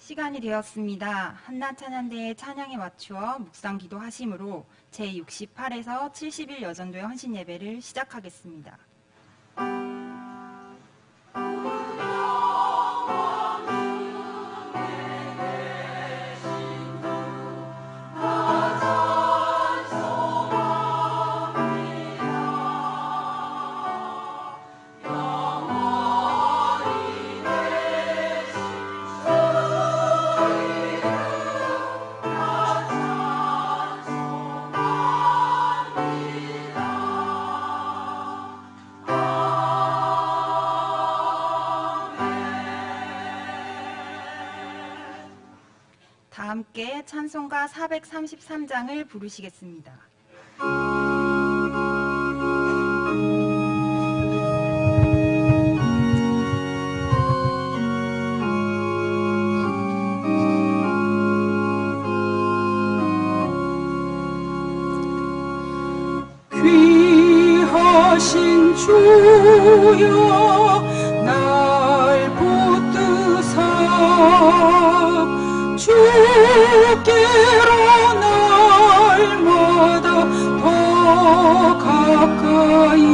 시간이 되었습니다. 한나찬양대의 찬양에 맞추어 묵상기도 하심으로 제68에서 70일 여전도의 헌신예배를 시작하겠습니다. 다 함께 찬송가 433장을 부르시겠습니다. 귀하신 주여 날 붙드사 주께로 날마다 더 가까이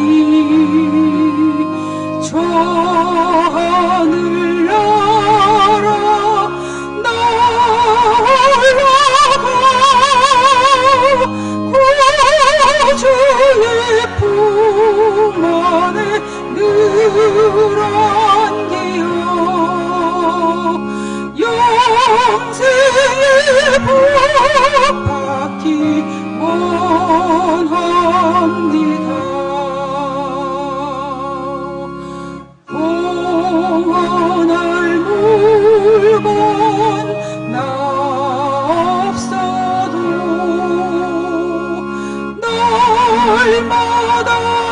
저 하늘 나라 날아가 구주의 품 안에 늘 안기어 영생의 복 받기 원합니다. 봉헌할 물건 나 없어도 날마다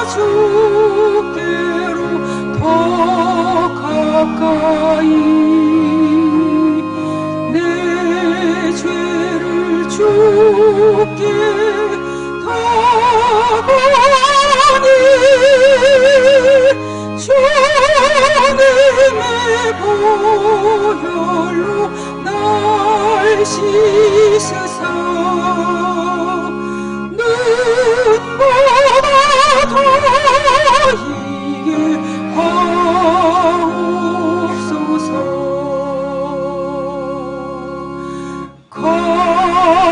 주께로 더 가까이 내 죄를 주께 다보니 주님의 보혈로 날 씻으사 눈보다 더 이게 하옵소서.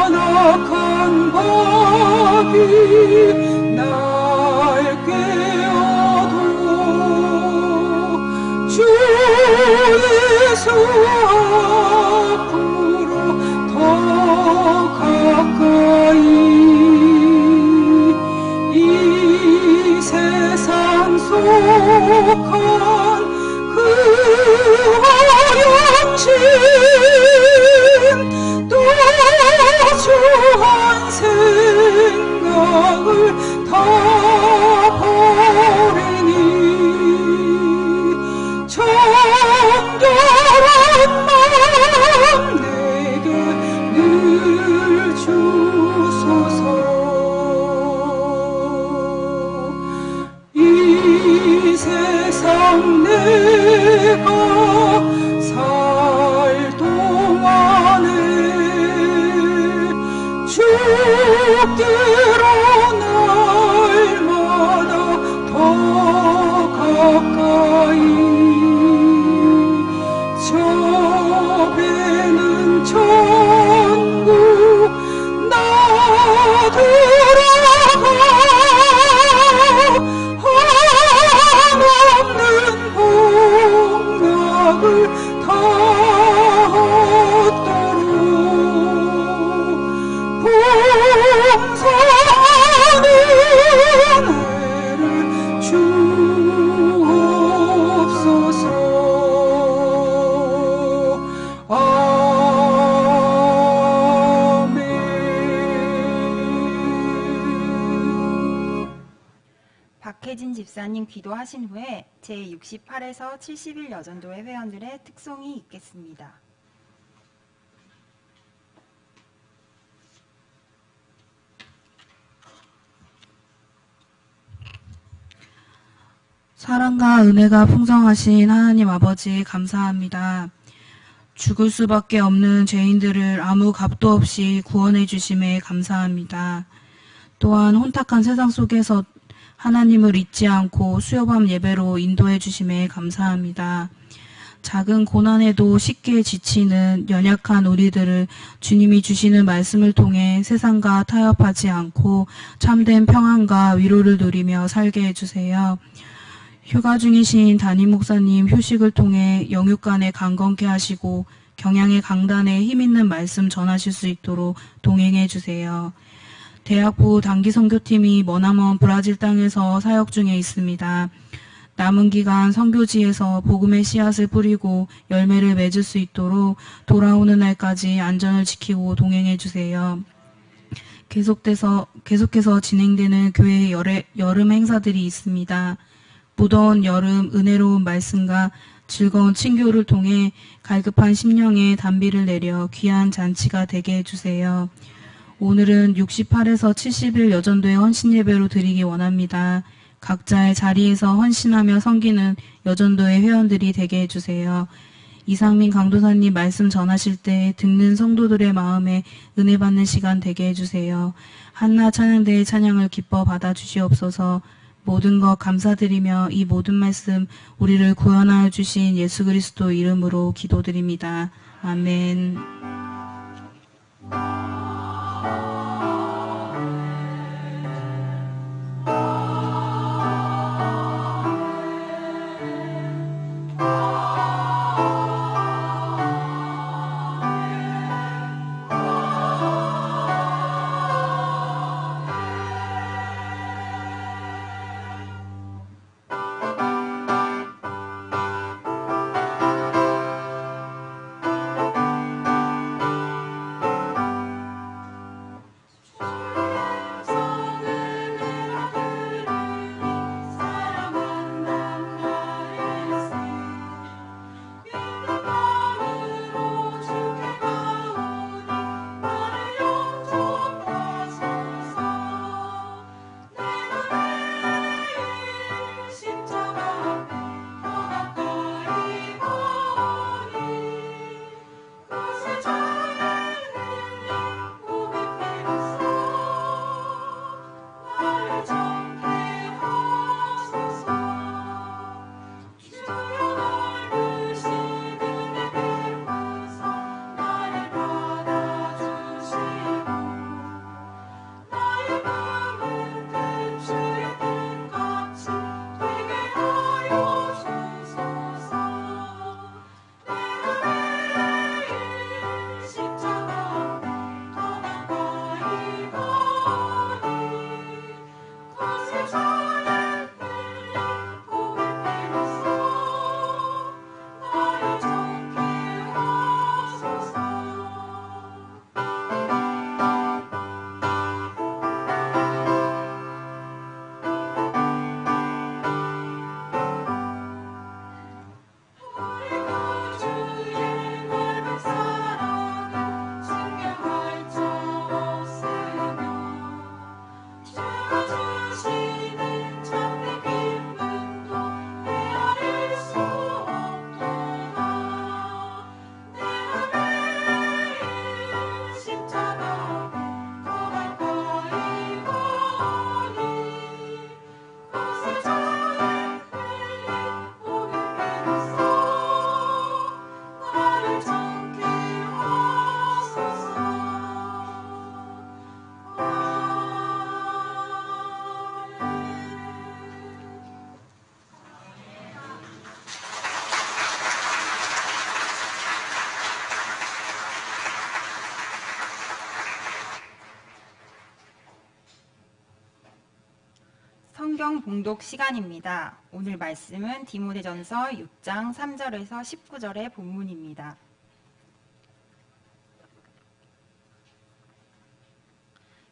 간악한 법이 날 꾀어도 주 예수 앞으로 더 가까이 이 세상 속한 그 허영심 또 주한 생각을 다 버리니 정결한 마음 내게 늘 주소서. 이 세상 내가 살 동안에 주께로 날마다 더 가까이 저 배는 천국 나 들어가 한없는 복락을 다 얻도록 풍성한 은혜를 주옵소서. 아멘. 박혜진 집사님 기도하신 후에 제68에서 70일 여전도의 회원들의 특송이 있겠습니다. 사랑과 은혜가 풍성하신 하나님 아버지 감사합니다. 죽을 수밖에 없는 죄인들을 아무 값도 없이 구원해 주심에 감사합니다. 또한 혼탁한 세상 속에서 하나님을 잊지 않고 수요밤 예배로 인도해 주심에 감사합니다. 작은 고난에도 쉽게 지치는 연약한 우리들을 주님이 주시는 말씀을 통해 세상과 타협하지 않고 참된 평안과 위로를 누리며 살게 해주세요. 휴가 중이신 담임 목사님 휴식을 통해 영육간에 강건케 하시고 경양의 강단에 힘있는 말씀 전하실 수 있도록 동행해 주세요. 대학부 단기 선교팀이 머나먼 브라질 땅에서 사역 중에 있습니다. 남은 기간 선교지에서 복음의 씨앗을 뿌리고 열매를 맺을 수 있도록 돌아오는 날까지 안전을 지키고 동행해 주세요. 계속해서 진행되는 교회의 여름 행사들이 있습니다. 무더운 여름 은혜로운 말씀과 즐거운 친교를 통해 갈급한 심령에 단비를 내려 귀한 잔치가 되게 해주세요. 오늘은 68에서 70일 여전도의 헌신 예배로 드리기 원합니다. 각자의 자리에서 헌신하며 섬기는 여전도의 회원들이 되게 해주세요. 이상민 강도사님 말씀 전하실 때 듣는 성도들의 마음에 은혜 받는 시간 되게 해주세요. 한나 찬양대의 찬양을 기뻐 받아주시옵소서. 모든 것 감사드리며 이 모든 말씀 우리를 구원하여 주신 예수 그리스도 이름으로 기도드립니다. 아멘. 성경 봉독 시간입니다. 오늘 말씀은 디모데전서 6장 3절에서 19절의 본문입니다.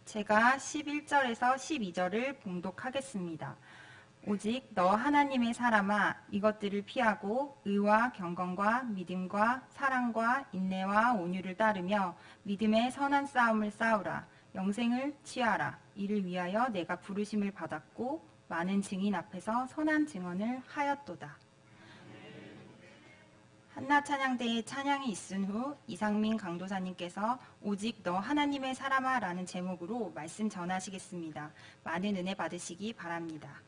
제가 11절에서 12절을 봉독하겠습니다. 오직 너 하나님의 사람아 이것들을 피하고 의와 경건과 믿음과 사랑과 인내와 온유를 따르며 믿음의 선한 싸움을 싸우라. 영생을 취하라. 이를 위하여 내가 부르심을 받았고 많은 증인 앞에서 선한 증언을 하였도다. 한나 찬양대에 찬양이 있은 후 이상민 강도사님께서 오직 너 하나님의 사람아 라는 제목으로 말씀 전하시겠습니다. 많은 은혜 받으시기 바랍니다.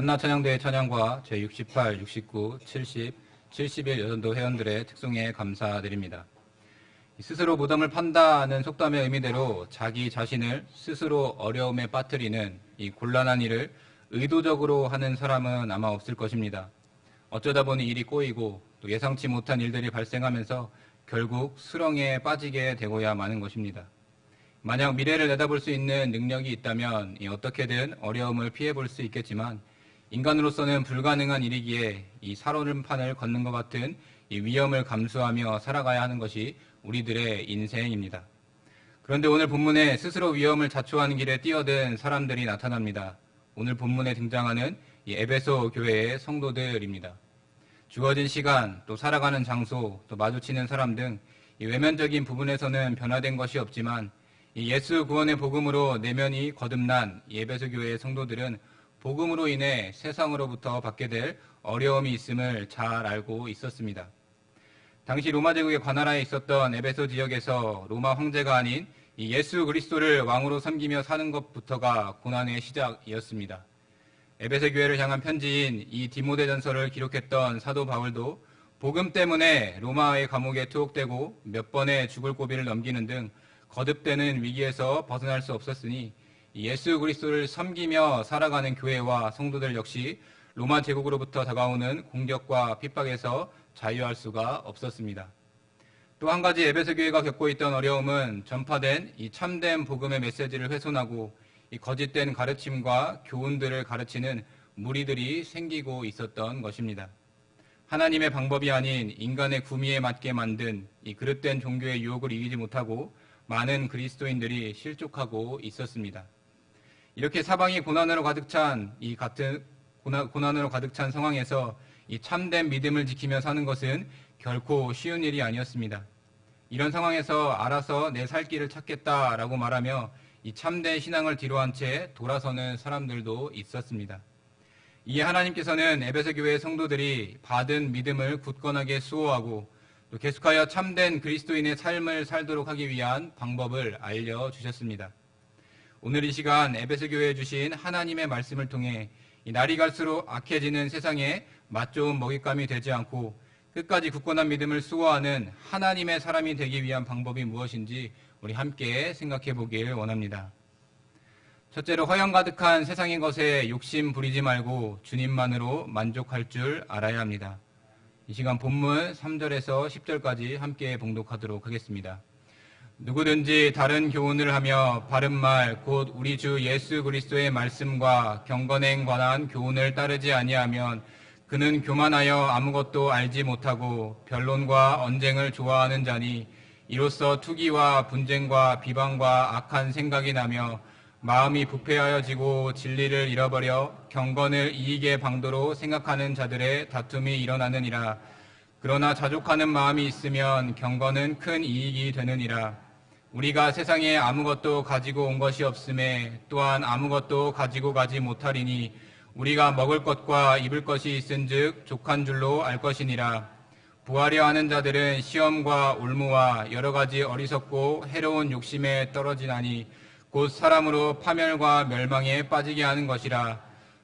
한나 찬양대회 찬양과 제68, 69, 70, 71 여전도 회원들의 특송에 감사드립니다. 스스로 무덤을 판다는 속담의 의미대로 자기 자신을 스스로 어려움에 빠뜨리는 이 곤란한 일을 의도적으로 하는 사람은 아마 없을 것입니다. 어쩌다 보니 일이 꼬이고 또 예상치 못한 일들이 발생하면서 결국 수렁에 빠지게 되고야 마는 것입니다. 만약 미래를 내다볼 수 있는 능력이 있다면 어떻게든 어려움을 피해볼 수 있겠지만 인간으로서는 불가능한 일이기에 이 살얼음판을 걷는 것 같은 이 위험을 감수하며 살아가야 하는 것이 우리들의 인생입니다. 그런데 오늘 본문에 스스로 위험을 자초하는 길에 뛰어든 사람들이 나타납니다. 오늘 본문에 등장하는 이 에베소 교회의 성도들입니다. 주어진 시간, 또 살아가는 장소, 또 마주치는 사람 등 이 외면적인 부분에서는 변화된 것이 없지만 이 예수 구원의 복음으로 내면이 거듭난 이 에베소 교회의 성도들은 복음으로 인해 세상으로부터 받게 될 어려움이 있음을 잘 알고 있었습니다. 당시 로마 제국의 관할하에 있었던 에베소 지역에서 로마 황제가 아닌 이 예수 그리스도를 왕으로 섬기며 사는 것부터가 고난의 시작이었습니다. 에베소 교회를 향한 편지인 이 디모데전서를 기록했던 사도 바울도 복음 때문에 로마의 감옥에 투옥되고 몇 번의 죽을 고비를 넘기는 등 거듭되는 위기에서 벗어날 수 없었으니 예수 그리스도를 섬기며 살아가는 교회와 성도들 역시 로마 제국으로부터 다가오는 공격과 핍박에서 자유할 수가 없었습니다. 또 한 가지 에베소 교회가 겪고 있던 어려움은 전파된 이 참된 복음의 메시지를 훼손하고 이 거짓된 가르침과 교훈들을 가르치는 무리들이 생기고 있었던 것입니다. 하나님의 방법이 아닌 인간의 구미에 맞게 만든 이 그릇된 종교의 유혹을 이기지 못하고 많은 그리스도인들이 실족하고 있었습니다. 이렇게 사방이 고난으로 가득 찬 고난으로 가득 찬 상황에서 이 참된 믿음을 지키며 사는 것은 결코 쉬운 일이 아니었습니다. 이런 상황에서 알아서 내 살 길을 찾겠다라고 말하며 이 참된 신앙을 뒤로한 채 돌아서는 사람들도 있었습니다. 이에 하나님께서는 에베소 교회의 성도들이 받은 믿음을 굳건하게 수호하고 또 계속하여 참된 그리스도인의 삶을 살도록 하기 위한 방법을 알려주셨습니다. 오늘 이 시간 에베소 교회에 주신 하나님의 말씀을 통해 이 날이 갈수록 악해지는 세상에 맛좋은 먹잇감이 되지 않고 끝까지 굳건한 믿음을 수호하는 하나님의 사람이 되기 위한 방법이 무엇인지 우리 함께 생각해 보길 원합니다. 첫째로 허영 가득한 세상의 것에 욕심 부리지 말고 주님만으로 만족할 줄 알아야 합니다. 이 시간 본문 3절에서 10절까지 함께 봉독하도록 하겠습니다. 누구든지 다른 교훈을 하며 바른 말 곧 우리 주 예수 그리스도의 말씀과 경건에 관한 교훈을 따르지 아니하면 그는 교만하여 아무것도 알지 못하고 변론과 언쟁을 좋아하는 자니 이로써 투기와 분쟁과 비방과 악한 생각이 나며 마음이 부패하여지고 진리를 잃어버려 경건을 이익의 방도로 생각하는 자들의 다툼이 일어나느니라. 그러나 자족하는 마음이 있으면 경건은 큰 이익이 되느니라. 우리가 세상에 아무것도 가지고 온 것이 없음에 또한 아무것도 가지고 가지 못하리니 우리가 먹을 것과 입을 것이 있은즉 족한 줄로 알 것이니라. 부하려 하는 자들은 시험과 올무와 여러 가지 어리석고 해로운 욕심에 떨어지나니 곧 사람으로 파멸과 멸망에 빠지게 하는 것이라.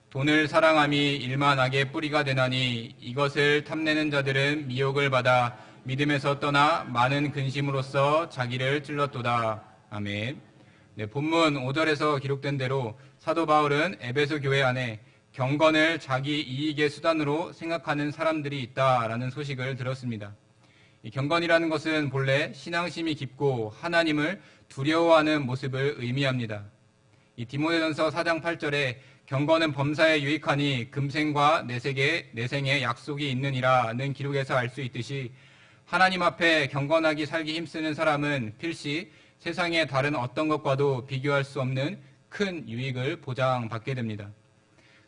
돈을 사랑함이 일만하게 뿌리가 되나니 이것을 탐내는 자들은 미혹을 받아 믿음에서 떠나 많은 근심으로써 자기를 찔렀도다. 아멘. 네, 본문 5절에서 기록된 대로 사도 바울은 에베소 교회 안에 경건을 자기 이익의 수단으로 생각하는 사람들이 있다라는 소식을 들었습니다. 이 경건이라는 것은 본래 신앙심이 깊고 하나님을 두려워하는 모습을 의미합니다. 이 디모데전서 4장 8절에 경건은 범사에 유익하니 금생과 내생에 약속이 있느니라는 기록에서 알 수 있듯이 하나님 앞에 경건하게 살기 힘쓰는 사람은 필시 세상의 다른 어떤 것과도 비교할 수 없는 큰 유익을 보장받게 됩니다.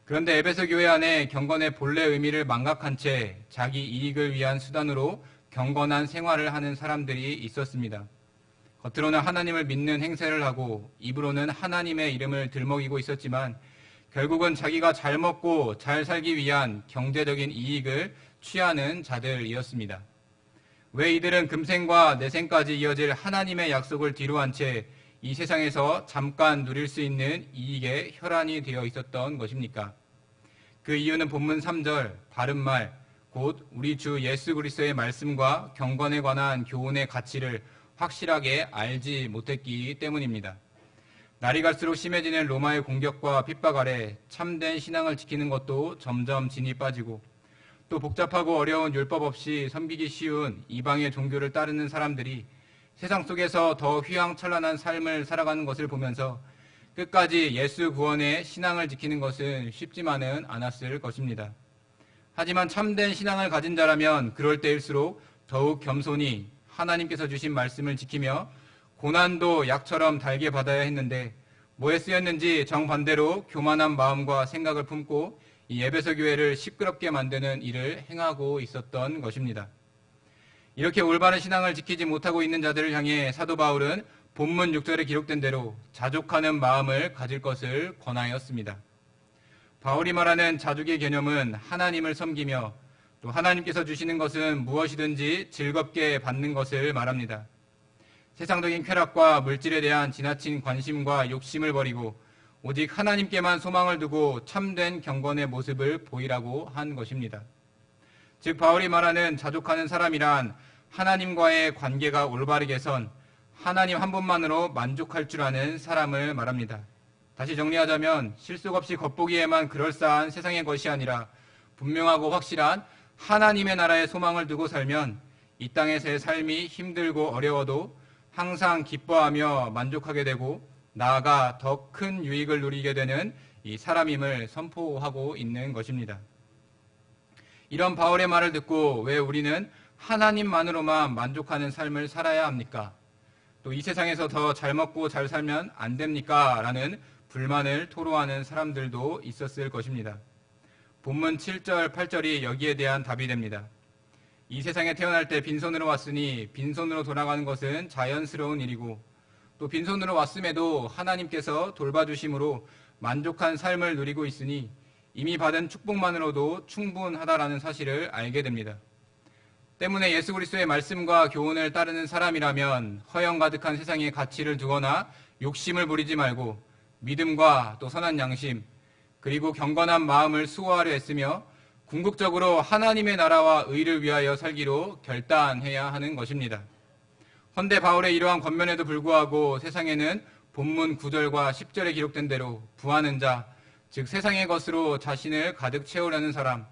그런데 에베소 교회 안에 경건의 본래 의미를 망각한 채 자기 이익을 위한 수단으로 경건한 생활을 하는 사람들이 있었습니다. 겉으로는 하나님을 믿는 행세를 하고 입으로는 하나님의 이름을 들먹이고 있었지만 결국은 자기가 잘 먹고 잘 살기 위한 경제적인 이익을 취하는 자들이었습니다. 왜 이들은 금생과 내생까지 이어질 하나님의 약속을 뒤로한 채 이 세상에서 잠깐 누릴 수 있는 이익에 혈안이 되어 있었던 것입니까? 그 이유는 본문 3절 바른 말 곧 우리 주 예수 그리스도의 말씀과 경건에 관한 교훈의 가치를 확실하게 알지 못했기 때문입니다. 날이 갈수록 심해지는 로마의 공격과 핍박 아래 참된 신앙을 지키는 것도 점점 진이 빠지고 또 복잡하고 어려운 율법 없이 섬기기 쉬운 이방의 종교를 따르는 사람들이 세상 속에서 더 휘황찬란한 삶을 살아가는 것을 보면서 끝까지 예수 구원의 신앙을 지키는 것은 쉽지만은 않았을 것입니다. 하지만 참된 신앙을 가진 자라면 그럴 때일수록 더욱 겸손히 하나님께서 주신 말씀을 지키며 고난도 약처럼 달게 받아야 했는데 뭐에 쓰였는지 정반대로 교만한 마음과 생각을 품고 이 에베소 교회를 시끄럽게 만드는 일을 행하고 있었던 것입니다. 이렇게 올바른 신앙을 지키지 못하고 있는 자들을 향해 사도 바울은 본문 6절에 기록된 대로 자족하는 마음을 가질 것을 권하였습니다. 바울이 말하는 자족의 개념은 하나님을 섬기며 또 하나님께서 주시는 것은 무엇이든지 즐겁게 받는 것을 말합니다. 세상적인 쾌락과 물질에 대한 지나친 관심과 욕심을 버리고 오직 하나님께만 소망을 두고 참된 경건의 모습을 보이라고 한 것입니다. 즉 바울이 말하는 자족하는 사람이란 하나님과의 관계가 올바르게 선 하나님 한 분만으로 만족할 줄 아는 사람을 말합니다. 다시 정리하자면 실속 없이 겉보기에만 그럴싸한 세상의 것이 아니라 분명하고 확실한 하나님의 나라에 소망을 두고 살면 이 땅에서의 삶이 힘들고 어려워도 항상 기뻐하며 만족하게 되고 나아가 더 큰 유익을 누리게 되는 이 사람임을 선포하고 있는 것입니다. 이런 바울의 말을 듣고 왜 우리는 하나님만으로만 만족하는 삶을 살아야 합니까? 또 이 세상에서 더 잘 먹고 잘 살면 안 됩니까? 라는 불만을 토로하는 사람들도 있었을 것입니다. 본문 7절, 8절이 여기에 대한 답이 됩니다. 이 세상에 태어날 때 빈손으로 왔으니 빈손으로 돌아가는 것은 자연스러운 일이고 또 빈손으로 왔음에도 하나님께서 돌봐주심으로 만족한 삶을 누리고 있으니 이미 받은 축복만으로도 충분하다라는 사실을 알게 됩니다. 때문에 예수 그리스도의 말씀과 교훈을 따르는 사람이라면 허영 가득한 세상에 가치를 두거나 욕심을 부리지 말고 믿음과 또 선한 양심 그리고 경건한 마음을 수호하려 했으며 궁극적으로 하나님의 나라와 의를 위하여 살기로 결단해야 하는 것입니다. 헌데 바울의 이러한 권면에도 불구하고 세상에는 본문 9절과 10절에 기록된 대로 부하는 자, 즉 세상의 것으로 자신을 가득 채우려는 사람,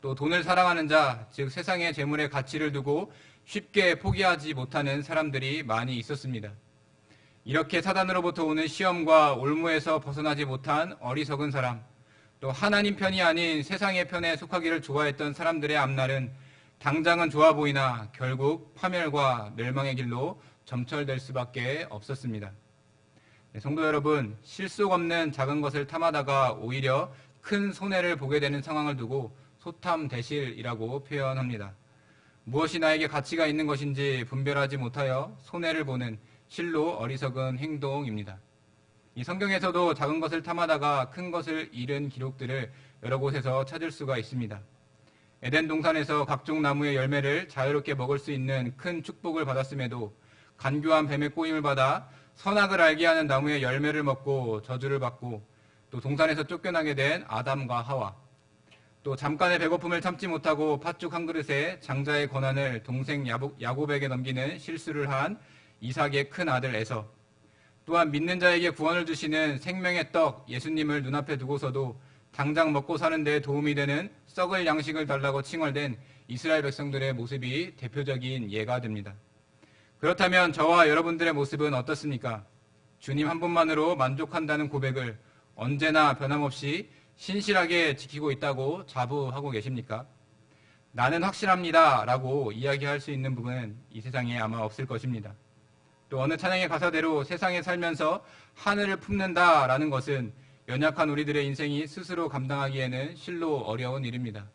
또 돈을 사랑하는 자, 즉 세상의 재물의 가치를 두고 쉽게 포기하지 못하는 사람들이 많이 있었습니다. 이렇게 사단으로부터 오는 시험과 올무에서 벗어나지 못한 어리석은 사람, 또 하나님 편이 아닌 세상의 편에 속하기를 좋아했던 사람들의 앞날은 당장은 좋아 보이나 결국 파멸과 멸망의 길로 점철될 수밖에 없었습니다. 성도 여러분, 실속 없는 작은 것을 탐하다가 오히려 큰 손해를 보게 되는 상황을 두고 소탐대실이라고 표현합니다. 무엇이 나에게 가치가 있는 것인지 분별하지 못하여 손해를 보는 실로 어리석은 행동입니다. 이 성경에서도 작은 것을 탐하다가 큰 것을 잃은 기록들을 여러 곳에서 찾을 수가 있습니다. 에덴 동산에서 각종 나무의 열매를 자유롭게 먹을 수 있는 큰 축복을 받았음에도 간교한 뱀의 꼬임을 받아 선악을 알게 하는 나무의 열매를 먹고 저주를 받고 또 동산에서 쫓겨나게 된 아담과 하와, 또 잠깐의 배고픔을 참지 못하고 팥죽 한 그릇에 장자의 권한을 동생 야곱에게 넘기는 실수를 한 이삭의 큰 아들 에서, 또한 믿는 자에게 구원을 주시는 생명의 떡 예수님을 눈앞에 두고서도 당장 먹고 사는 데 도움이 되는 썩을 양식을 달라고 칭얼댄 이스라엘 백성들의 모습이 대표적인 예가 됩니다. 그렇다면 저와 여러분들의 모습은 어떻습니까? 주님 한 분만으로 만족한다는 고백을 언제나 변함없이 신실하게 지키고 있다고 자부하고 계십니까? 나는 확실합니다 라고 이야기할 수 있는 부분은 이 세상에 아마 없을 것입니다. 또 어느 찬양의 가사대로 세상에 살면서 하늘을 품는다 라는 것은 연약한 우리들의 인생이 스스로 감당하기에는 실로 어려운 일입니다.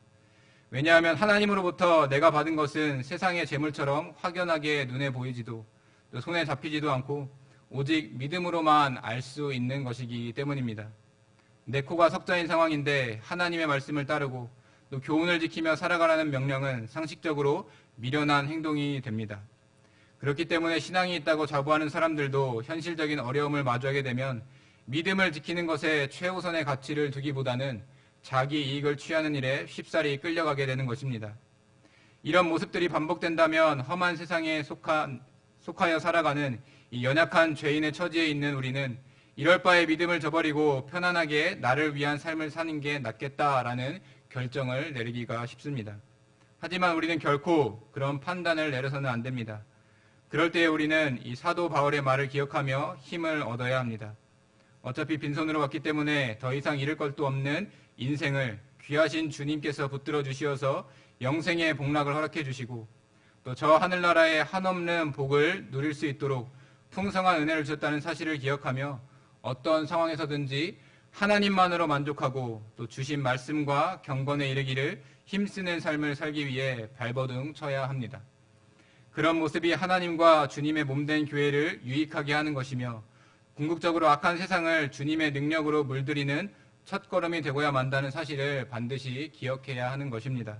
왜냐하면 하나님으로부터 내가 받은 것은 세상의 재물처럼 확연하게 눈에 보이지도 또 손에 잡히지도 않고 오직 믿음으로만 알 수 있는 것이기 때문입니다. 내 코가 석자인 상황인데 하나님의 말씀을 따르고 또 교훈을 지키며 살아가라는 명령은 상식적으로 미련한 행동이 됩니다. 그렇기 때문에 신앙이 있다고 자부하는 사람들도 현실적인 어려움을 마주하게 되면 믿음을 지키는 것에 최우선의 가치를 두기보다는 자기 이익을 취하는 일에 쉽사리 끌려가게 되는 것입니다. 이런 모습들이 반복된다면 험한 세상에 속하여 살아가는 이 연약한 죄인의 처지에 있는 우리는 이럴 바에 믿음을 저버리고 편안하게 나를 위한 삶을 사는 게 낫겠다라는 결정을 내리기가 쉽습니다. 하지만 우리는 결코 그런 판단을 내려서는 안 됩니다. 그럴 때에 우리는 이 사도 바울의 말을 기억하며 힘을 얻어야 합니다. 어차피 빈손으로 왔기 때문에 더 이상 잃을 것도 없는 인생을 귀하신 주님께서 붙들어 주시어서 영생의 복락을 허락해 주시고 또 저 하늘나라의 한없는 복을 누릴 수 있도록 풍성한 은혜를 주셨다는 사실을 기억하며 어떤 상황에서든지 하나님만으로 만족하고 또 주신 말씀과 경건에 이르기를 힘쓰는 삶을 살기 위해 발버둥 쳐야 합니다. 그런 모습이 하나님과 주님의 몸된 교회를 유익하게 하는 것이며 궁극적으로 악한 세상을 주님의 능력으로 물들이는 첫걸음이 되고야 만다는 사실을 반드시 기억해야 하는 것입니다.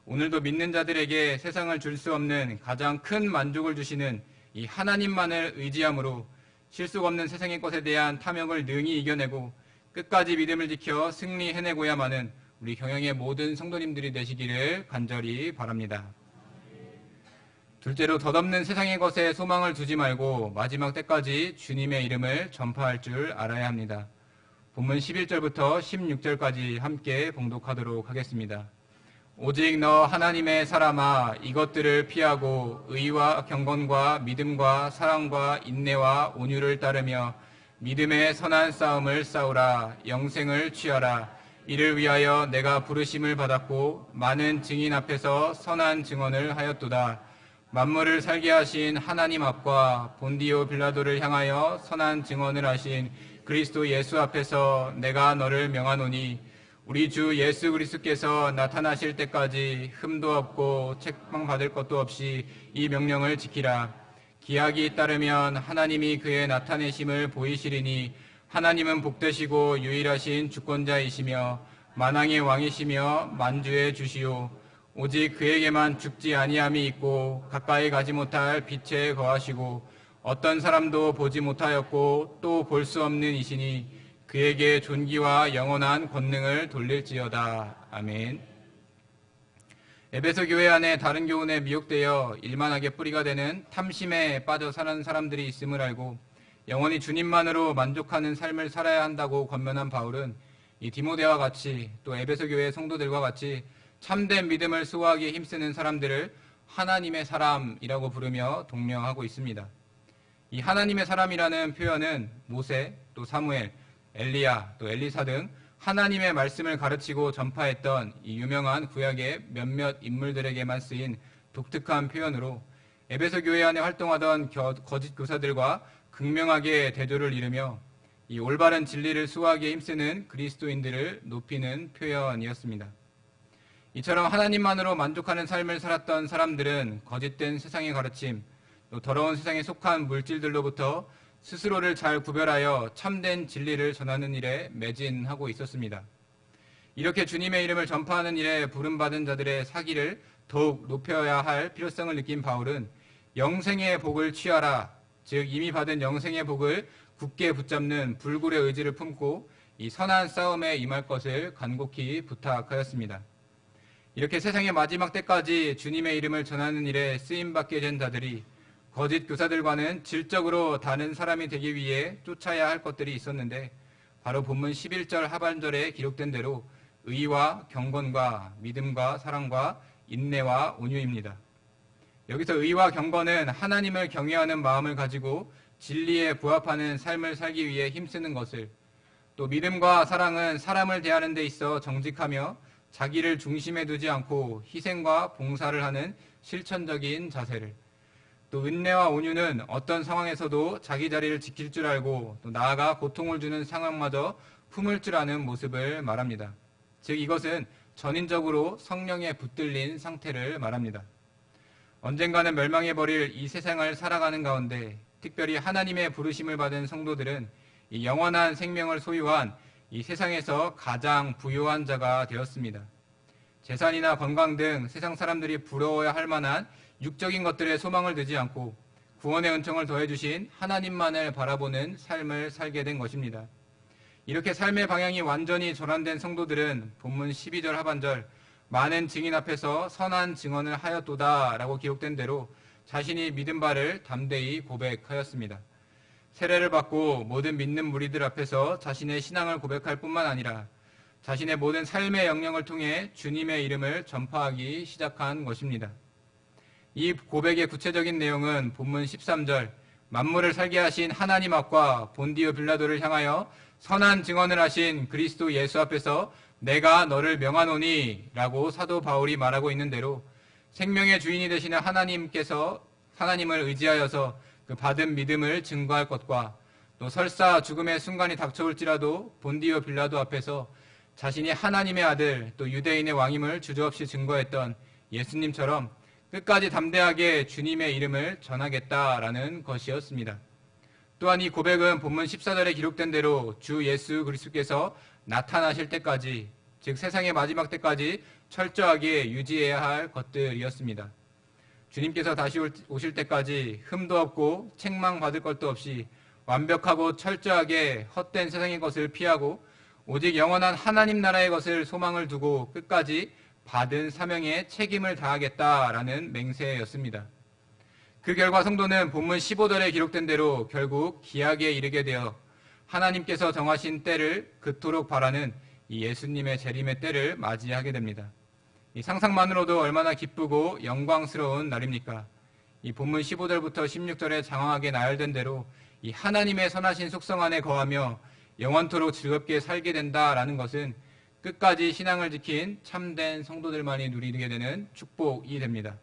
오늘도 믿는 자들에게 세상을 줄 수 없는 가장 큰 만족을 주시는 이 하나님만을 의지함으로 실속 없는 세상의 것에 대한 탐욕을 능히 이겨내고 끝까지 믿음을 지켜 승리해내고야만은 우리 경영의 모든 성도님들이 되시기를 간절히 바랍니다. 둘째로 덧없는 세상의 것에 소망을 두지 말고 마지막 때까지 주님의 이름을 전파할 줄 알아야 합니다. 본문 11절부터 16절까지 함께 봉독하도록 하겠습니다. 오직 너 하나님의 사람아, 이것들을 피하고 의와 경건과 믿음과 사랑과 인내와 온유를 따르며 믿음의 선한 싸움을 싸우라. 영생을 취하라. 이를 위하여 내가 부르심을 받았고 많은 증인 앞에서 선한 증언을 하였도다. 만물을 살게 하신 하나님 앞과 본디오 빌라도를 향하여 선한 증언을 하신 그리스도 예수 앞에서 내가 너를 명하노니 우리 주 예수 그리스도께서 나타나실 때까지 흠도 없고 책망받을 것도 없이 이 명령을 지키라. 기약이 따르면 하나님이 그의 나타내심을 보이시리니 하나님은 복되시고 유일하신 주권자이시며 만왕의 왕이시며 만주의 주시오. 오직 그에게만 죽지 아니함이 있고 가까이 가지 못할 빛에 거하시고 어떤 사람도 보지 못하였고 또 볼 수 없는 이시니 그에게 존귀와 영원한 권능을 돌릴지어다. 아멘. 에베소 교회 안에 다른 교훈에 미혹되어 일만하게 뿌리가 되는 탐심에 빠져 사는 사람들이 있음을 알고 영원히 주님만으로 만족하는 삶을 살아야 한다고 권면한 바울은 이 디모데와 같이 또 에베소 교회 성도들과 같이 참된 믿음을 소화하기에 힘쓰는 사람들을 하나님의 사람이라고 부르며 독려하고 있습니다. 이 하나님의 사람이라는 표현은 모세, 또 사무엘, 엘리야, 또 엘리사 등 하나님의 말씀을 가르치고 전파했던 이 유명한 구약의 몇몇 인물들에게만 쓰인 독특한 표현으로 에베소 교회 안에 활동하던 거짓 교사들과 극명하게 대조를 이루며 이 올바른 진리를 수호하기에 힘쓰는 그리스도인들을 높이는 표현이었습니다. 이처럼 하나님만으로 만족하는 삶을 살았던 사람들은 거짓된 세상의 가르침, 또 더러운 세상에 속한 물질들로부터 스스로를 잘 구별하여 참된 진리를 전하는 일에 매진하고 있었습니다. 이렇게 주님의 이름을 전파하는 일에 부름받은 자들의 사기를 더욱 높여야 할 필요성을 느낀 바울은 영생의 복을 취하라, 즉 이미 받은 영생의 복을 굳게 붙잡는 불굴의 의지를 품고 이 선한 싸움에 임할 것을 간곡히 부탁하였습니다. 이렇게 세상의 마지막 때까지 주님의 이름을 전하는 일에 쓰임받게 된 자들이 거짓 교사들과는 질적으로 다른 사람이 되기 위해 쫓아야 할 것들이 있었는데 바로 본문 11절 하반절에 기록된 대로 의와 경건과 믿음과 사랑과 인내와 온유입니다. 여기서 의와 경건은 하나님을 경외하는 마음을 가지고 진리에 부합하는 삶을 살기 위해 힘쓰는 것을, 또 믿음과 사랑은 사람을 대하는 데 있어 정직하며 자기를 중심에 두지 않고 희생과 봉사를 하는 실천적인 자세를, 또 은혜와 온유는 어떤 상황에서도 자기 자리를 지킬 줄 알고 또 나아가 고통을 주는 상황마저 품을 줄 아는 모습을 말합니다. 즉 이것은 전인적으로 성령에 붙들린 상태를 말합니다. 언젠가는 멸망해버릴 이 세상을 살아가는 가운데 특별히 하나님의 부르심을 받은 성도들은 이 영원한 생명을 소유한 이 세상에서 가장 부유한 자가 되었습니다. 재산이나 건강 등 세상 사람들이 부러워야 할 만한 육적인 것들에 소망을 두지 않고 구원의 은총을 더해주신 하나님만을 바라보는 삶을 살게 된 것입니다. 이렇게 삶의 방향이 완전히 전환된 성도들은 본문 12절 하반절 많은 증인 앞에서 선한 증언을 하였도다 라고 기록된 대로 자신이 믿은 바를 담대히 고백하였습니다. 세례를 받고 모든 믿는 무리들 앞에서 자신의 신앙을 고백할 뿐만 아니라 자신의 모든 삶의 영역을 통해 주님의 이름을 전파하기 시작한 것입니다. 이 고백의 구체적인 내용은 본문 13절 만물을 살게 하신 하나님 앞과 본디오 빌라도를 향하여 선한 증언을 하신 그리스도 예수 앞에서 내가 너를 명하노니 라고 사도 바울이 말하고 있는 대로 생명의 주인이 되시는 하나님을 의지하여서 그 받은 믿음을 증거할 것과 또 설사 죽음의 순간이 닥쳐올지라도 본디오 빌라도 앞에서 자신이 하나님의 아들 또 유대인의 왕임을 주저없이 증거했던 예수님처럼 끝까지 담대하게 주님의 이름을 전하겠다라는 것이었습니다. 또한 이 고백은 본문 14절에 기록된 대로 주 예수 그리스도께서 나타나실 때까지, 즉 세상의 마지막 때까지 철저하게 유지해야 할 것들이었습니다. 주님께서 다시 오실 때까지 흠도 없고 책망받을 것도 없이 완벽하고 철저하게 헛된 세상의 것을 피하고 오직 영원한 하나님 나라의 것을 소망을 두고 끝까지 받은 사명에 책임을 다하겠다라는 맹세였습니다. 그 결과 성도는 본문 15절에 기록된 대로 결국 기약에 이르게 되어 하나님께서 정하신 때를 그토록 바라는 이 예수님의 재림의 때를 맞이하게 됩니다. 이 상상만으로도 얼마나 기쁘고 영광스러운 날입니까? 이 본문 15절부터 16절에 장황하게 나열된 대로 이 하나님의 선하신 속성 안에 거하며 영원토록 즐겁게 살게 된다라는 것은 끝까지 신앙을 지킨 참된 성도들만이 누리게 되는 축복이 됩니다.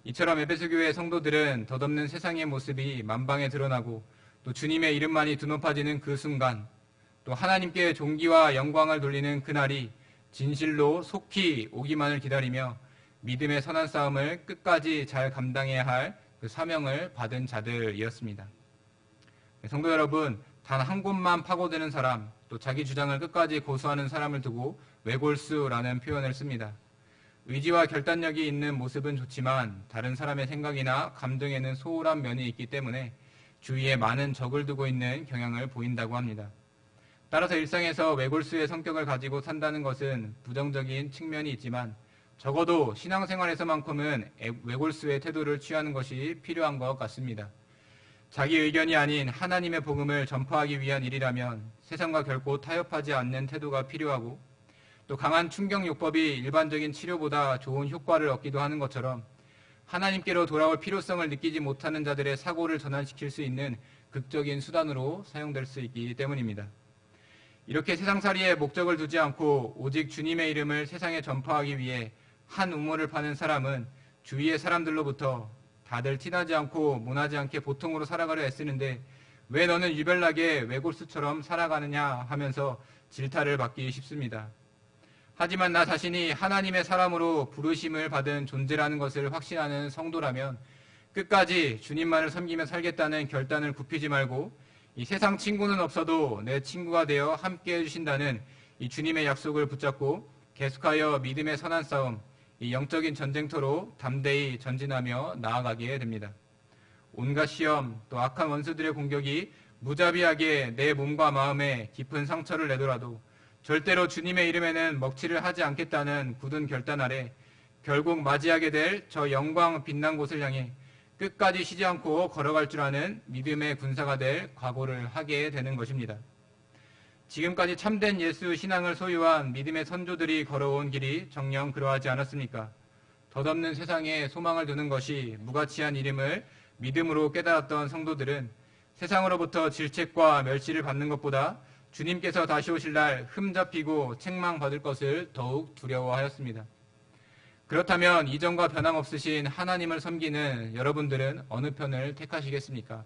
이처럼 에베소 교회 성도들은 덧없는 세상의 모습이 만방에 드러나고 또 주님의 이름만이 드높아지는 그 순간, 또 하나님께 존귀와 영광을 돌리는 그날이 진실로 속히 오기만을 기다리며 믿음의 선한 싸움을 끝까지 잘 감당해야 할 그 사명을 받은 자들이었습니다. 성도 여러분, 단 한 곳만 파고드는 사람, 또 자기 주장을 끝까지 고수하는 사람을 두고 외골수라는 표현을 씁니다. 의지와 결단력이 있는 모습은 좋지만 다른 사람의 생각이나 감정에는 소홀한 면이 있기 때문에 주위에 많은 적을 두고 있는 경향을 보인다고 합니다. 따라서 일상에서 외골수의 성격을 가지고 산다는 것은 부정적인 측면이 있지만 적어도 신앙생활에서만큼은 외골수의 태도를 취하는 것이 필요한 것 같습니다. 자기 의견이 아닌 하나님의 복음을 전파하기 위한 일이라면 세상과 결코 타협하지 않는 태도가 필요하고 또 강한 충격요법이 일반적인 치료보다 좋은 효과를 얻기도 하는 것처럼 하나님께로 돌아올 필요성을 느끼지 못하는 자들의 사고를 전환시킬 수 있는 극적인 수단으로 사용될 수 있기 때문입니다. 이렇게 세상살이에 목적을 두지 않고 오직 주님의 이름을 세상에 전파하기 위해 한 우물을 파는 사람은 주위의 사람들로부터 다들 티나지 않고 모나지 않게 보통으로 살아가려 애쓰는데 왜 너는 유별나게 외골수처럼 살아가느냐 하면서 질타를 받기 쉽습니다. 하지만 나 자신이 하나님의 사람으로 부르심을 받은 존재라는 것을 확신하는 성도라면 끝까지 주님만을 섬기며 살겠다는 결단을 굽히지 말고 이 세상 친구는 없어도 내 친구가 되어 함께 해주신다는 이 주님의 약속을 붙잡고 계속하여 믿음의 선한 싸움, 이 영적인 전쟁터로 담대히 전진하며 나아가게 됩니다. 온갖 시험, 또 악한 원수들의 공격이 무자비하게 내 몸과 마음에 깊은 상처를 내더라도 절대로 주님의 이름에는 먹칠을 하지 않겠다는 굳은 결단 아래 결국 맞이하게 될 저 영광 빛난 곳을 향해 끝까지 쉬지 않고 걸어갈 줄 아는 믿음의 군사가 될 각오를 하게 되는 것입니다. 지금까지 참된 예수 신앙을 소유한 믿음의 선조들이 걸어온 길이 정녕 그러하지 않았습니까? 덧없는 세상에 소망을 두는 것이 무가치한 일임을 믿음으로 깨달았던 성도들은 세상으로부터 질책과 멸시를 받는 것보다 주님께서 다시 오실 날 흠잡히고 책망받을 것을 더욱 두려워하였습니다. 그렇다면 이전과 변함없으신 하나님을 섬기는 여러분들은 어느 편을 택하시겠습니까?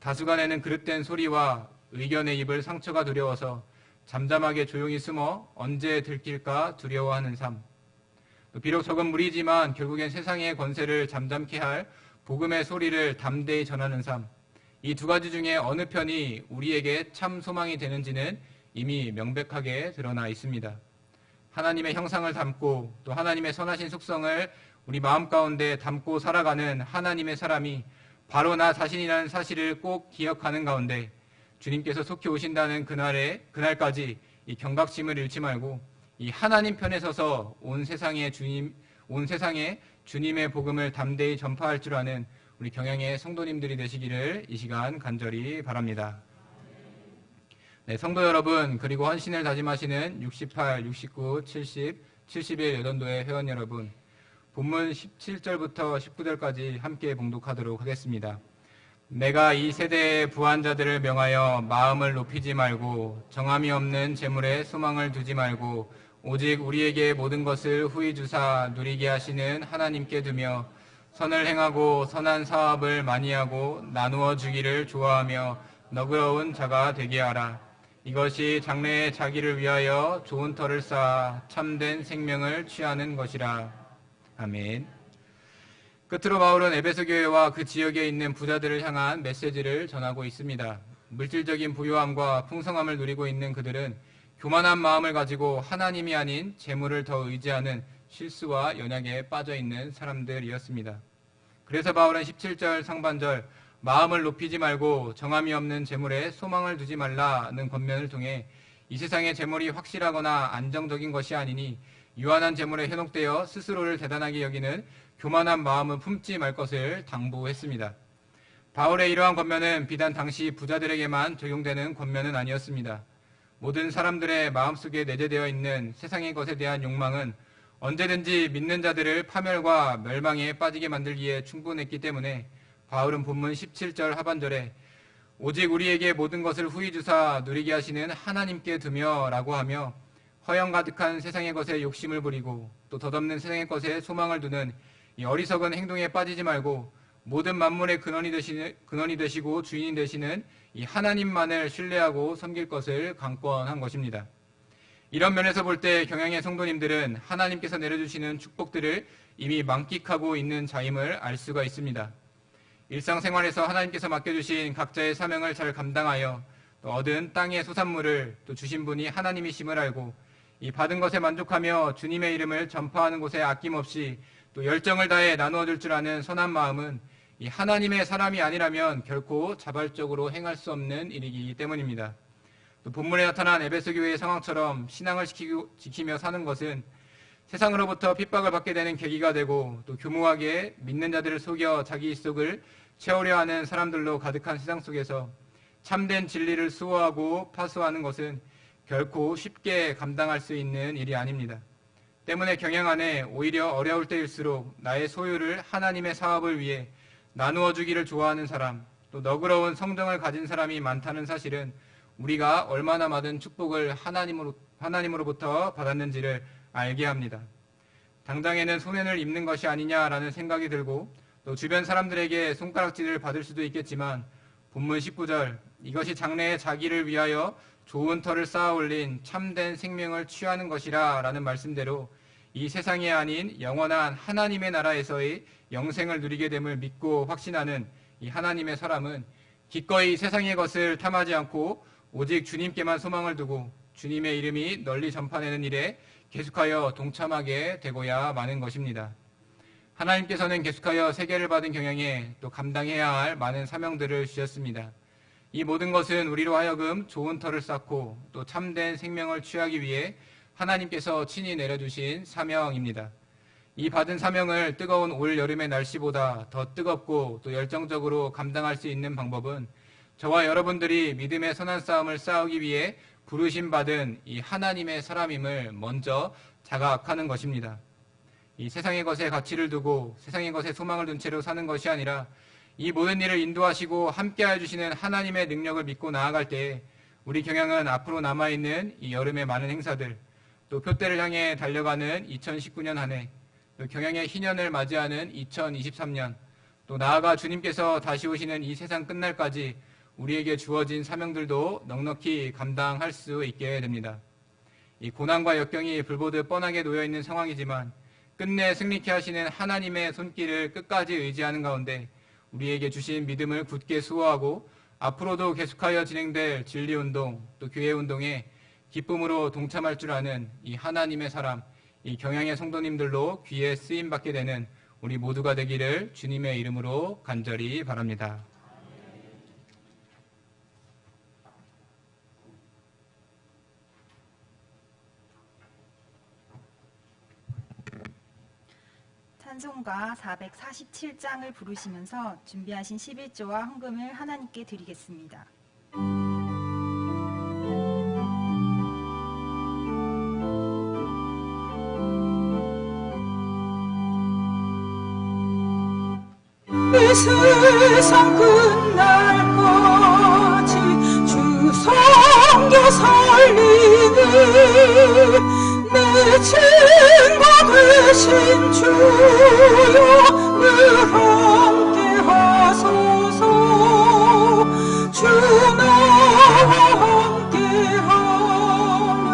다수가 내는 그릇된 소리와 의견의 입을 상처가 두려워서 잠잠하게 조용히 숨어 언제 들킬까 두려워하는 삶. 비록 적은 무리지만 결국엔 세상의 권세를 잠잠케 할 복음의 소리를 담대히 전하는 삶. 이 두 가지 중에 어느 편이 우리에게 참 소망이 되는지는 이미 명백하게 드러나 있습니다. 하나님의 형상을 담고 또 하나님의 선하신 속성을 우리 마음 가운데 담고 살아가는 하나님의 사람이 바로 나 자신이라는 사실을 꼭 기억하는 가운데 주님께서 속히 오신다는 그날까지 이 경각심을 잃지 말고 이 하나님 편에 서서 온 세상에 주님의 복음을 담대히 전파할 줄 아는 우리 경양의 성도님들이 되시기를 이 시간 간절히 바랍니다. 네, 성도 여러분, 그리고 헌신을 다짐하시는 68, 69, 70, 71 여전도의 회원 여러분, 본문 17절부터 19절까지 함께 봉독하도록 하겠습니다. 내가 이 세대의 부한자들을 명하여 마음을 높이지 말고 정함이 없는 재물에 소망을 두지 말고 오직 우리에게 모든 것을 후히 주사 누리게 하시는 하나님께 두며 선을 행하고 선한 사업을 많이 하고 나누어 주기를 좋아하며 너그러운 자가 되게 하라. 이것이 장래의 자기를 위하여 좋은 터를 쌓아 참된 생명을 취하는 것이라. 아멘. 끝으로 바울은 에베소 교회와 그 지역에 있는 부자들을 향한 메시지를 전하고 있습니다. 물질적인 부유함과 풍성함을 누리고 있는 그들은 교만한 마음을 가지고 하나님이 아닌 재물을 더 의지하는 실수와 연약에 빠져 있는 사람들이었습니다. 그래서 바울은 17절 상반절 마음을 높이지 말고 정함이 없는 재물에 소망을 두지 말라는 권면을 통해 이 세상의 재물이 확실하거나 안정적인 것이 아니니 유한한 재물에 현혹되어 스스로를 대단하게 여기는 교만한 마음은 품지 말 것을 당부했습니다. 바울의 이러한 권면은 비단 당시 부자들에게만 적용되는 권면은 아니었습니다. 모든 사람들의 마음속에 내재되어 있는 세상의 것에 대한 욕망은 언제든지 믿는 자들을 파멸과 멸망에 빠지게 만들기에 충분했기 때문에 바울은 본문 17절 하반절에 오직 우리에게 모든 것을 후히 주사 누리게 하시는 하나님께 두며 라고 하며 허영 가득한 세상의 것에 욕심을 부리고 또 덧없는 세상의 것에 소망을 두는 이 어리석은 행동에 빠지지 말고 모든 만물의 근원이 되시고 주인이 되시는 이 하나님만을 신뢰하고 섬길 것을 강권한 것입니다. 이런 면에서 볼 때 경양의 성도님들은 하나님께서 내려주시는 축복들을 이미 만끽하고 있는 자임을 알 수가 있습니다. 일상생활에서 하나님께서 맡겨주신 각자의 사명을 잘 감당하여 또 얻은 땅의 소산물을 또 주신 분이 하나님이심을 알고 이 받은 것에 만족하며 주님의 이름을 전파하는 곳에 아낌없이 또 열정을 다해 나누어 줄 줄 아는 선한 마음은 이 하나님의 사람이 아니라면 결코 자발적으로 행할 수 없는 일이기 때문입니다. 또 본문에 나타난 에베소 교회의 상황처럼 신앙을 지키며 사는 것은 세상으로부터 핍박을 받게 되는 계기가 되고 또 교묘하게 믿는 자들을 속여 자기 속을 채우려 하는 사람들로 가득한 세상 속에서 참된 진리를 수호하고 파수하는 것은 결코 쉽게 감당할 수 있는 일이 아닙니다. 때문에 경영 안에 오히려 어려울 때일수록 나의 소유를 하나님의 사업을 위해 나누어 주기를 좋아하는 사람, 또 너그러운 성정을 가진 사람이 많다는 사실은 우리가 얼마나 많은 축복을 하나님으로부터 받았는지를 알게 합니다. 당장에는 손해를 입는 것이 아니냐라는 생각이 들고 또 주변 사람들에게 손가락질을 받을 수도 있겠지만 본문 19절 이것이 장래에 자기를 위하여 좋은 터를 쌓아 올린 참된 생명을 취하는 것이라 라는 말씀대로 이 세상이 아닌 영원한 하나님의 나라에서의 영생을 누리게 됨을 믿고 확신하는 이 하나님의 사람은 기꺼이 세상의 것을 탐하지 않고 오직 주님께만 소망을 두고 주님의 이름이 널리 전파되는 일에 계속하여 동참하게 되고야 마는 것입니다. 하나님께서는 계속하여 세계를 받은 경영에 또 감당해야 할 많은 사명들을 주셨습니다. 이 모든 것은 우리로 하여금 좋은 터를 쌓고 또 참된 생명을 취하기 위해 하나님께서 친히 내려주신 사명입니다. 이 받은 사명을 뜨거운 올 여름의 날씨보다 더 뜨겁고 또 열정적으로 감당할 수 있는 방법은 저와 여러분들이 믿음의 선한 싸움을 싸우기 위해 부르심 받은 이 하나님의 사람임을 먼저 자각하는 것입니다. 이 세상의 것에 가치를 두고 세상의 것에 소망을 둔 채로 사는 것이 아니라 이 모든 일을 인도하시고 함께해 주시는 하나님의 능력을 믿고 나아갈 때 우리 경영은 앞으로 남아있는 이 여름의 많은 행사들 또 표대를 향해 달려가는 2019년 한 해 또 경영의 희년을 맞이하는 2023년 또 나아가 주님께서 다시 오시는 이 세상 끝날까지 우리에게 주어진 사명들도 넉넉히 감당할 수 있게 됩니다. 이 고난과 역경이 불보듯 뻔하게 놓여있는 상황이지만 끝내 승리케 하시는 하나님의 손길을 끝까지 의지하는 가운데 우리에게 주신 믿음을 굳게 수호하고 앞으로도 계속하여 진행될 진리운동 또 교회운동에 기쁨으로 동참할 줄 아는 이 하나님의 사람 이 경양의 성도님들로 귀에 쓰임받게 되는 우리 모두가 되기를 주님의 이름으로 간절히 바랍니다. 찬송가 447장을 부르시면서 준비하신 11조와 헌금을 하나님께 드리겠습니다. 이 세상 끝날까지 주 섬겨 살리는 내 친구 되신 주여 늘 함께 하소서. 주 나와 함께 하면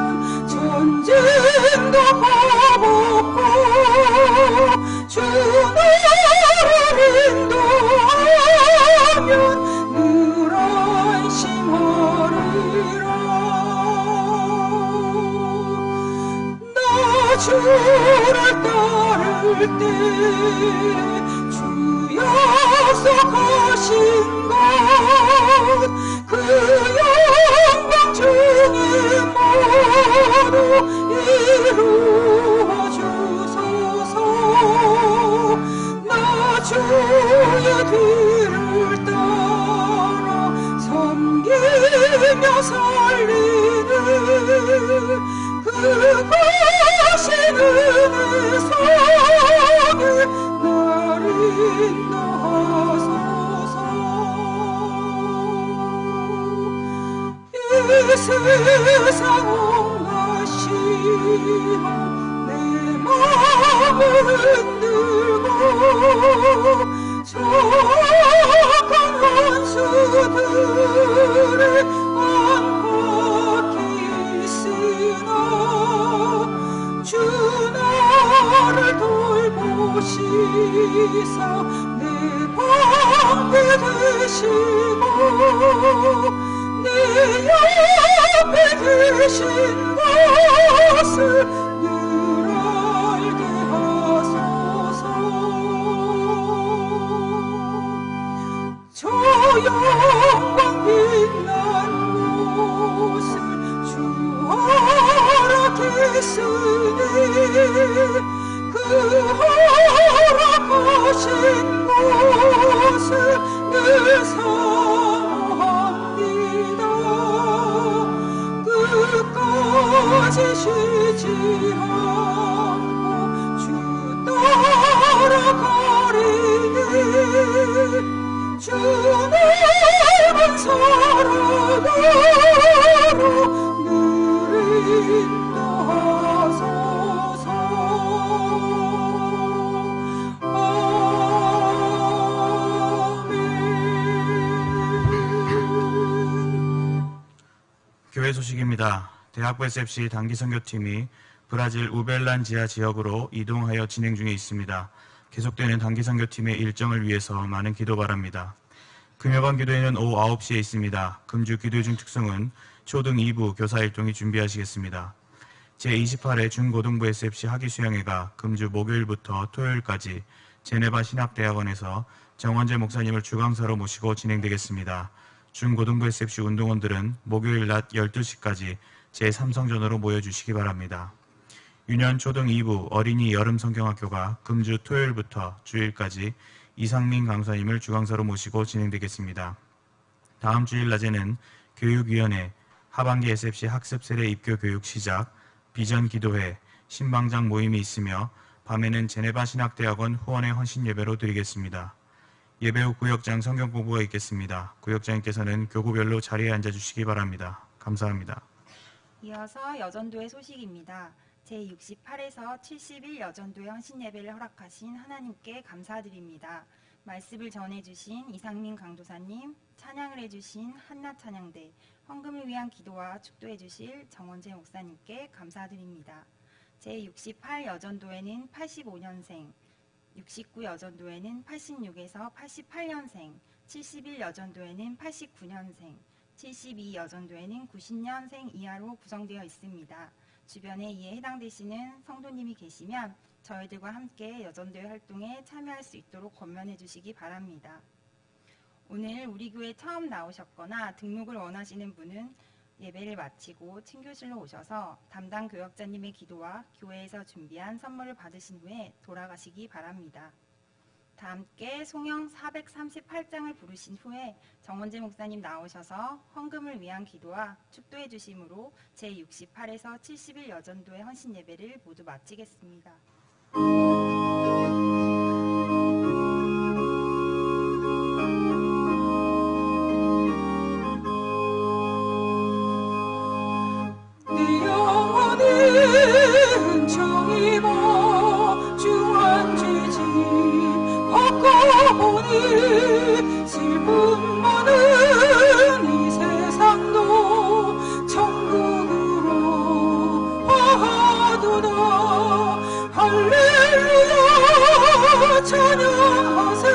전쟁도 겁없고 주 나를 인도하면 늘 안심하리라. 나 주를 따를 때 주여 약속하신 것 그 영광 중에 모두 이루어 주소서. 나 주의 뒤를 따라 섬기며 살리는 그것이 은혜 속에 나를 인도하소서. 이 세상 온갖 시험 내 마음을 흔들고 속한 원수들의 안팎에 있으나 주 나를 돌보시사 내 방패 되시고 내 옆에 계신 것을 늘 알게 하소서. 저 영광 빛난 곳을 주 허락했으니 그 허락하신 곳을 늘 사모합니다. 끝까지 쉬지 않고 주 따라가리니 주 넓은 사랑으로 늘 인도하소서. 교회 소식입니다. 대학부 SFC 단기 선교팀이 브라질 우벨란 지하 지역으로 이동하여 진행 중에 있습니다. 계속되는 단기 선교팀의 일정을 위해서 많은 기도 바랍니다. 금요반 기도회는 오후 9시에 있습니다. 금주 기도 중 특성은 초등 2부 교사 일동이 준비하시겠습니다. 제28회 중고등부 SFC 학위수양회가 금주 목요일부터 토요일까지 제네바 신학대학원에서 정원재 목사님을 주강사로 모시고 진행되겠습니다. 중고등부 SFC 운동원들은 목요일 낮 12시까지 제3성전으로 모여주시기 바랍니다. 유년 초등 2부 어린이 여름 성경학교가 금주 토요일부터 주일까지 이상민 강사님을 주강사로 모시고 진행되겠습니다. 다음 주일 낮에는 교육위원회, 하반기 SFC 학습 세례 입교 교육 시작, 비전 기도회, 신방장 모임이 있으며 밤에는 제네바 신학대학원 후원의 헌신 예배로 드리겠습니다. 예배 후 구역장 성경 공부가 있겠습니다. 구역장님께서는 교구별로 자리에 앉아주시기 바랍니다. 감사합니다. 이어서 여전도의 소식입니다. 제68에서 71 여전도의 헌신 예배를 허락하신 하나님께 감사드립니다. 말씀을 전해주신 이상민 강도사님, 찬양을 해주신 한나 찬양대, 헌금을 위한 기도와 축도해주실 정원재 목사님께 감사드립니다. 제68 여전도에는 85년생, 69 여전도에는 86에서 88년생, 71 여전도에는 89년생, 72 여전도에는 90년생 이하로 구성되어 있습니다. 주변에 이에 해당되시는 성도님이 계시면 저희들과 함께 여전도회 활동에 참여할 수 있도록 권면해 주시기 바랍니다. 오늘 우리 교회 처음 나오셨거나 등록을 원하시는 분은 예배를 마치고 친교실로 오셔서 담당 교역자님의 기도와 교회에서 준비한 선물을 받으신 후에 돌아가시기 바랍니다. 다 함께 송영 438장을 부르신 후에 정원재 목사님 나오셔서 헌금을 위한 기도와 축도해 주심으로 제68에서 71 여전도의 헌신 예배를 모두 마치겠습니다. 내 영혼이 은총이 보증한지지 보니 슬픔 많은 이 세상도 천국으로 화하도다. 할렐루야 찬양하세.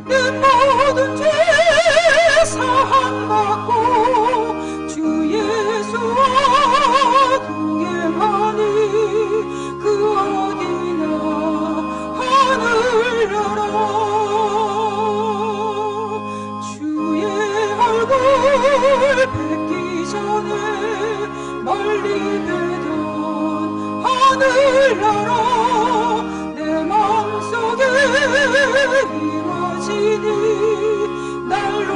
내 모든 죄 사함받고 주 예수와 동행하니 뵙기 전에 멀리 뵈던 하늘나라 내 맘속에 이루어지니 날로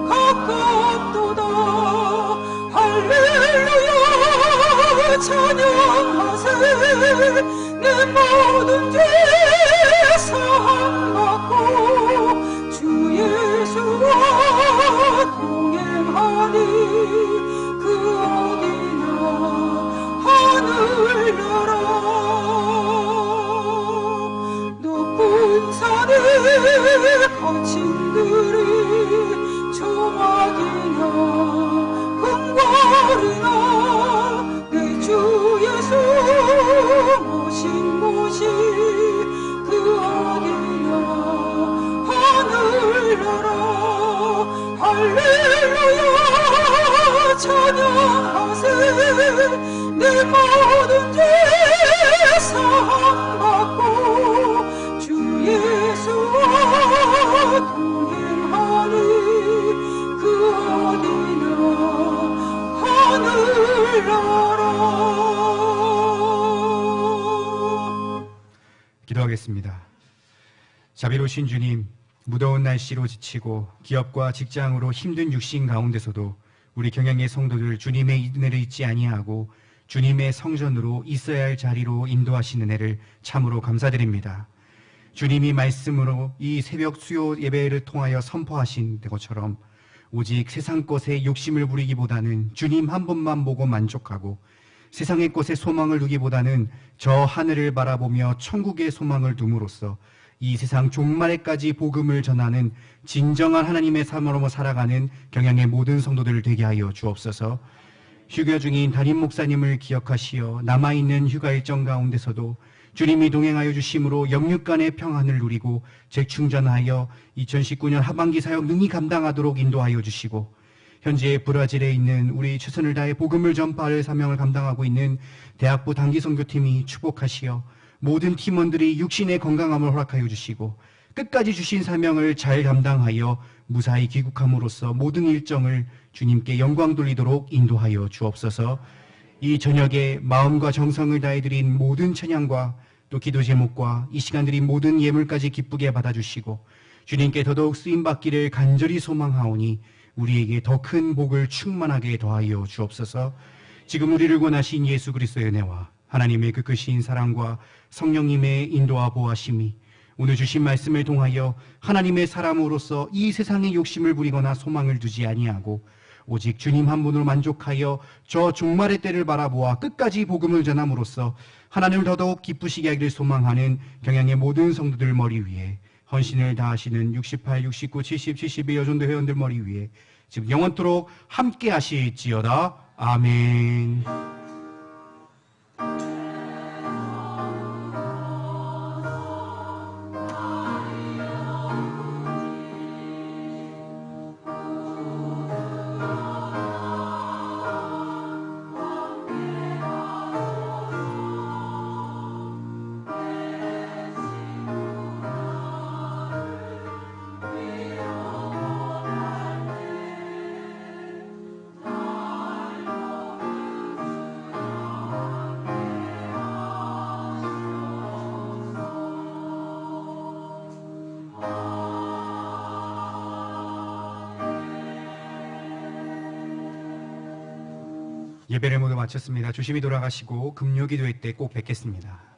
가깝도다. 할렐루야 찬양하세. 내 모든 죄 사함받고 주 예수와 동행하니 그 어디나 하늘나라. 높은 산에 거친들이 조막이나 금과리나 내 주 예수 모신 곳이 그 어디나 하늘나라. 할렐루야 찬양하세. 내 모든 죄 사함받고 주 예수와 동행하니 그 어디나 하늘나라. 기도하겠습니다. 자비로우신 주님, 무더운 날씨로 지치고 기업과 직장으로 힘든 육신 가운데서도 우리 경양의 성도들 주님의 은혜를 잊지 아니하고 주님의 성전으로 있어야 할 자리로 인도하시는 은혜를 참으로 감사드립니다. 주님이 말씀으로 이 새벽 수요 예배를 통하여 선포하신 것처럼 오직 세상 것에 욕심을 부리기보다는 주님 한 분만 보고 만족하고 세상의 것에 소망을 두기보다는 저 하늘을 바라보며 천국의 소망을 둠으로써 이 세상 종말에까지 복음을 전하는 진정한 하나님의 삶으로 살아가는 경양의 모든 성도들을 되게 하여 주옵소서. 휴가 중인 담임 목사님을 기억하시어 남아있는 휴가 일정 가운데서도 주님이 동행하여 주심으로 영육간의 평안을 누리고 재충전하여 2019년 하반기 사역 능히 감당하도록 인도하여 주시고, 현재 브라질에 있는 우리 최선을 다해 복음을 전파할 사명을 감당하고 있는 대학부 단기선교팀이 축복하시어 모든 팀원들이 육신의 건강함을 허락하여 주시고 끝까지 주신 사명을 잘 감당하여 무사히 귀국함으로써 모든 일정을 주님께 영광 돌리도록 인도하여 주옵소서. 이 저녁에 마음과 정성을 다해 드린 모든 찬양과 또 기도 제목과 이 시간 드린 모든 예물까지 기쁘게 받아주시고 주님께 더더욱 쓰임받기를 간절히 소망하오니 우리에게 더 큰 복을 충만하게 더하여 주옵소서. 지금 우리를 권하신 예수 그리스도의 은혜와 하나님의 그 크신 사랑과 성령님의 인도와 보호하심이 오늘 주신 말씀을 통하여 하나님의 사람으로서 이 세상의 욕심을 부리거나 소망을 두지 아니하고 오직 주님 한 분으로 만족하여 저 종말의 때를 바라보아 끝까지 복음을 전함으로써 하나님을 더더욱 기쁘시게 하기를 소망하는 경양의 모든 성도들 머리 위에 헌신을 다하시는 68, 69, 70, 72 여전도 회원들 머리 위에 지금 영원토록 함께 하실지어다. 아멘. 예배를 모두 마쳤습니다. 조심히 돌아가시고 금요 기도회 때 꼭 뵙겠습니다.